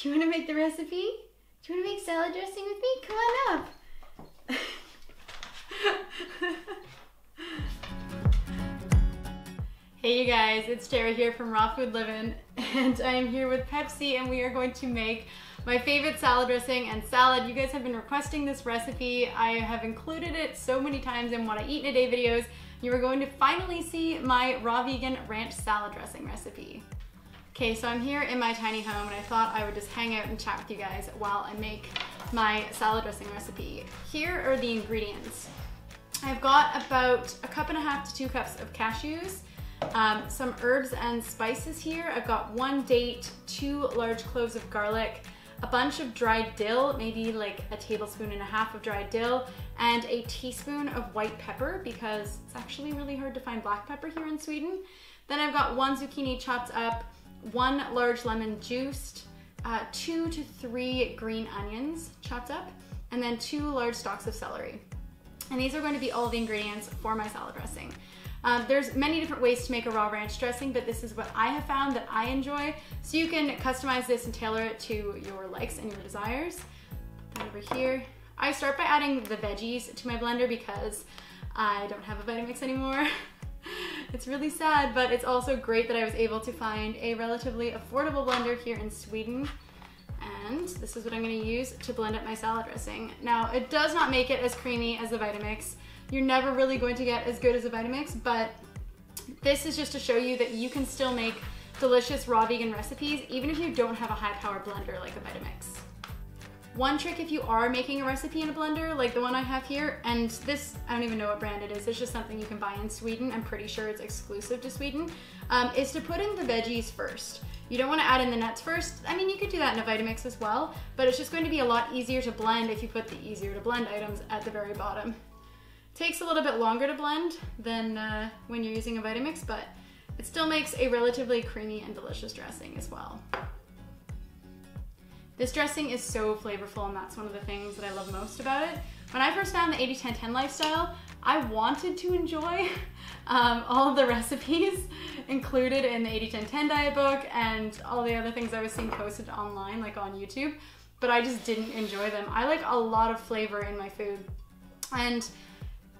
Do you want to make the recipe? Do you want to make salad dressing with me? Come on up. Hey you guys, it's Tara here from Raw Food Livin', and I am here with Pepsi, and we are going to make my favorite salad dressing and salad. You guys have been requesting this recipe. I have included it so many times in what I eat in a day videos. You are going to finally see my raw vegan ranch salad dressing recipe. Okay, so I'm here in my tiny home, and I thought I would just hang out and chat with you guys while I make my salad dressing recipe. Here are the ingredients. I've got about 1.5 cups to 2 cups of cashews, some herbs and spices here. I've got 1 date, 2 large cloves of garlic, a bunch of dried dill, maybe like 1.5 tablespoons of dried dill, and a teaspoon of white pepper because it's actually really hard to find black pepper here in Sweden. Then I've got 1 zucchini chopped up, 1 large lemon juiced, 2 to 3 green onions chopped up, and then 2 large stalks of celery. And these are going to be all the ingredients for my salad dressing. There's many different ways to make a raw ranch dressing, but this is what I have found that I enjoy. So you can customize this and tailor it to your likes and your desires. Put that over here. I start by adding the veggies to my blender because I don't have a Vitamix anymore. It's really sad, but it's also great that I was able to find a relatively affordable blender here in Sweden. And this is what I'm going to use to blend up my salad dressing. Now, it does not make it as creamy as the Vitamix. You're never really going to get as good as a Vitamix, but this is just to show you that you can still make delicious raw vegan recipes even if you don't have a high-power blender like a Vitamix. One trick if you are making a recipe in a blender like the one I have here, and this, I don't even know what brand it is, it's just something you can buy in Sweden, I'm pretty sure it's exclusive to Sweden, is to put in the veggies first. You don't want to add in the nuts first. I mean, you could do that in a Vitamix as well, but it's just going to be a lot easier to blend if you put the easier to blend items at the very bottom. Takes a little bit longer to blend than when you're using a Vitamix, but it still makes a relatively creamy and delicious dressing as well. This dressing is so flavorful, and that's one of the things that I love most about it. When I first found the 80-10-10 lifestyle, I wanted to enjoy all of the recipes included in the 80-10-10 diet book and all the other things I was seeing posted online, like on YouTube, but I just didn't enjoy them. I like a lot of flavor in my food, and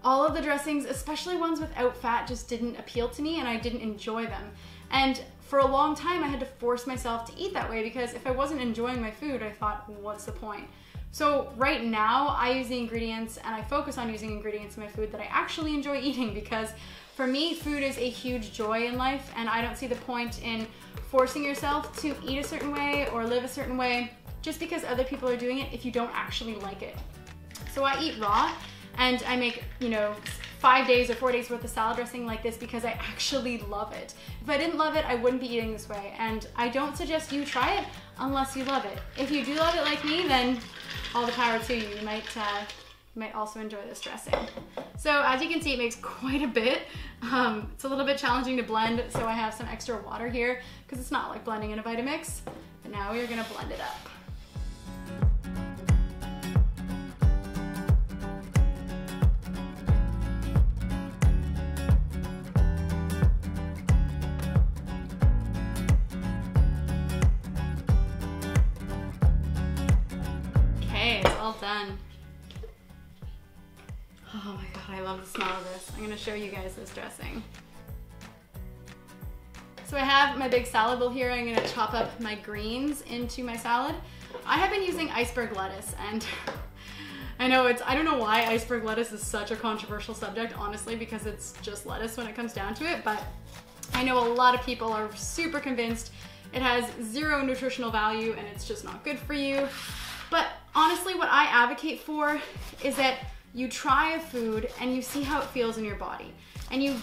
all of the dressings, especially ones without fat, just didn't appeal to me, and I didn't enjoy them. And for a long time, I had to force myself to eat that way because if I wasn't enjoying my food, I thought, what's the point? So right now, I use the ingredients, and I focus on using ingredients in my food that I actually enjoy eating, because for me, food is a huge joy in life, and I don't see the point in forcing yourself to eat a certain way or live a certain way just because other people are doing it if you don't actually like it. So I eat raw, and I make, 5 days or 4 days worth of salad dressing like this because I actually love it. If I didn't love it, I wouldn't be eating this way, and I don't suggest you try it unless you love it. If you do love it like me, then all the power to you. You might also enjoy this dressing. So as you can see, it makes quite a bit. It's a little bit challenging to blend, so I have some extra water here because it's not like blending in a Vitamix. But now we're gonna blend it up. All done. Oh my god, I love the smell of this. I'm gonna show you guys this dressing. So I have my big salad bowl here. I'm gonna chop up my greens into my salad. I have been using iceberg lettuce, and I don't know why iceberg lettuce is such a controversial subject, honestly, because it's just lettuce when it comes down to it, but I know a lot of people are super convinced it has zero nutritional value and it's just not good for you. But honestly, what I advocate for is that you try a food and you see how it feels in your body. And you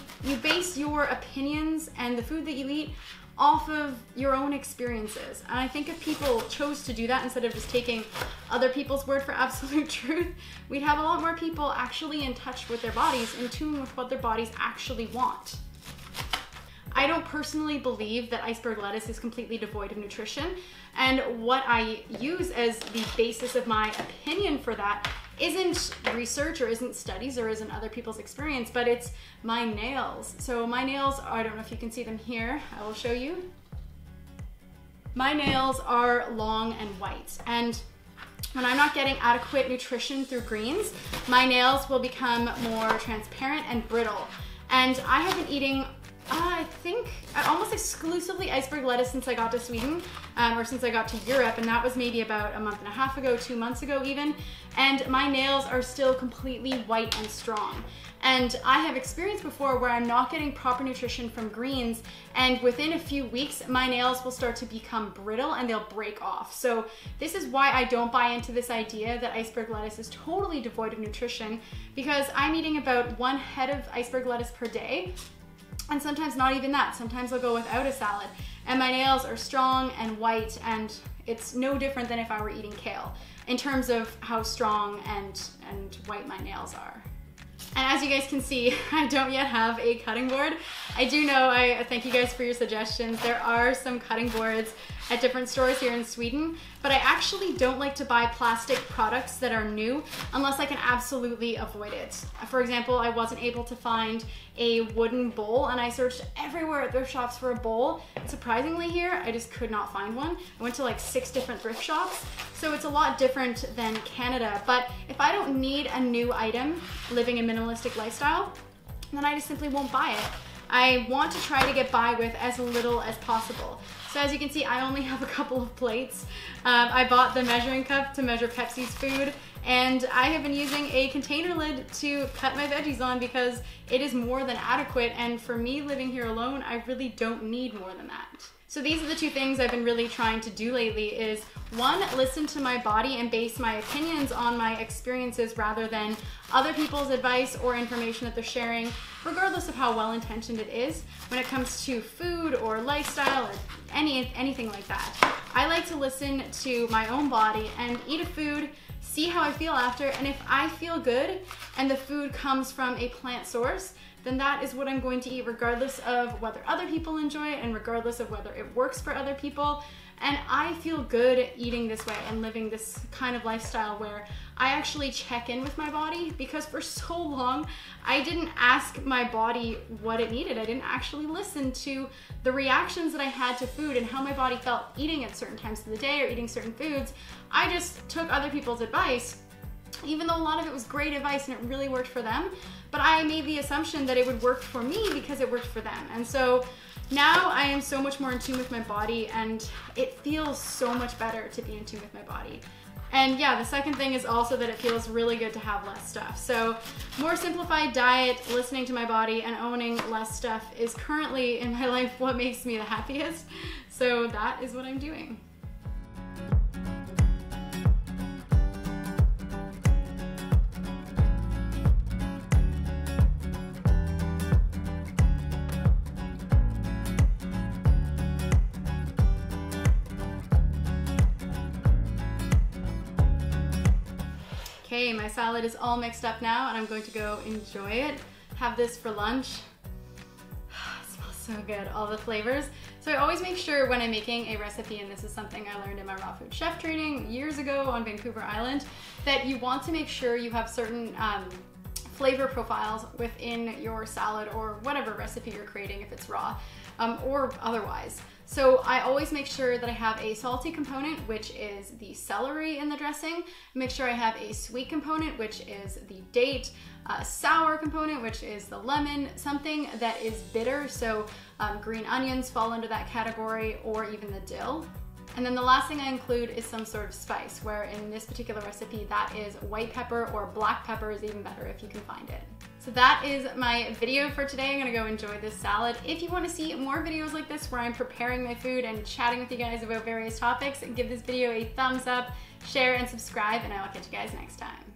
base your opinions and the food that you eat off of your own experiences. And I think if people chose to do that instead of just taking other people's word for absolute truth, we'd have a lot more people actually in touch with their bodies, in tune with what their bodies actually want. I don't personally believe that iceberg lettuce is completely devoid of nutrition, and what I use as the basis of my opinion for that isn't research or isn't studies or isn't other people's experience, but it's my nails. So my nails, I don't know if you can see them here, I will show you. My nails are long and white, and when I'm not getting adequate nutrition through greens, my nails will become more transparent and brittle. And I have been eating, I think, almost exclusively iceberg lettuce since I got to Sweden, or since I got to Europe, and that was maybe about a month and a half ago, 2 months ago even, and my nails are still completely white and strong. And I have experienced before where I'm not getting proper nutrition from greens, and within a few weeks, my nails will start to become brittle and they'll break off. So this is why I don't buy into this idea that iceberg lettuce is totally devoid of nutrition, because I'm eating about 1 head of iceberg lettuce per day, and sometimes not even that. Sometimes I'll go without a salad, and my nails are strong and white, and it's no different than if I were eating kale in terms of how strong and white my nails are. And as you guys can see, I don't yet have a cutting board. I do know, I thank you guys for your suggestions. There are some cutting boards at different stores here in Sweden, but I actually don't like to buy plastic products that are new unless I can absolutely avoid it. For example, I wasn't able to find a wooden bowl, and I searched everywhere at thrift shops for a bowl. Surprisingly here, I just could not find one. I went to like 6 different thrift shops, so it's a lot different than Canada. But if I don't need a new item living a minimalistic lifestyle, then I just simply won't buy it. I want to try to get by with as little as possible. So as you can see, I only have a couple of plates. I bought the measuring cup to measure Pepsi's food, and I have been using a container lid to cut my veggies on because it is more than adequate, and for me living here alone, I really don't need more than that. So these are the 2 things I've been really trying to do lately is 1, listen to my body and base my opinions on my experiences rather than other people's advice or information that they're sharing, regardless of how well-intentioned it is when it comes to food or lifestyle or anything like that. I like to listen to my own body and eat a food, see how I feel after, and if I feel good and the food comes from a plant source, then that is what I'm going to eat regardless of whether other people enjoy it and regardless of whether it works for other people. And I feel good eating this way and living this kind of lifestyle where I actually check in with my body, because for so long I didn't ask my body what it needed. I didn't actually listen to the reactions that I had to food and how my body felt eating at certain times of the day or eating certain foods. I just took other people's advice, even though a lot of it was great advice and it really worked for them, but I made the assumption that it would work for me because it worked for them. And so now I am so much more in tune with my body, and it feels so much better to be in tune with my body. And yeah, the second thing is also that it feels really good to have less stuff. So more simplified diet, listening to my body, and owning less stuff is currently in my life what makes me the happiest. So that is what I'm doing. Okay, my salad is all mixed up now, and I'm going to go enjoy it. Have this for lunch. It smells so good, all the flavors. So I always make sure when I'm making a recipe, and this is something I learned in my raw food chef training years ago on Vancouver Island, that you want to make sure you have certain flavor profiles within your salad or whatever recipe you're creating, if it's raw or otherwise. So I always make sure that I have a salty component, which is the celery in the dressing. Make sure I have a sweet component, which is the date, a sour component, which is the lemon, something that is bitter, so green onions fall into that category, or even the dill. And then the last thing I include is some sort of spice, where in this particular recipe that is white pepper, or black pepper is even better if you can find it. So that is my video for today. I'm gonna go enjoy this salad. If you want to see more videos like this where I'm preparing my food and chatting with you guys about various topics, give this video a thumbs up, share, and subscribe, and I will catch you guys next time.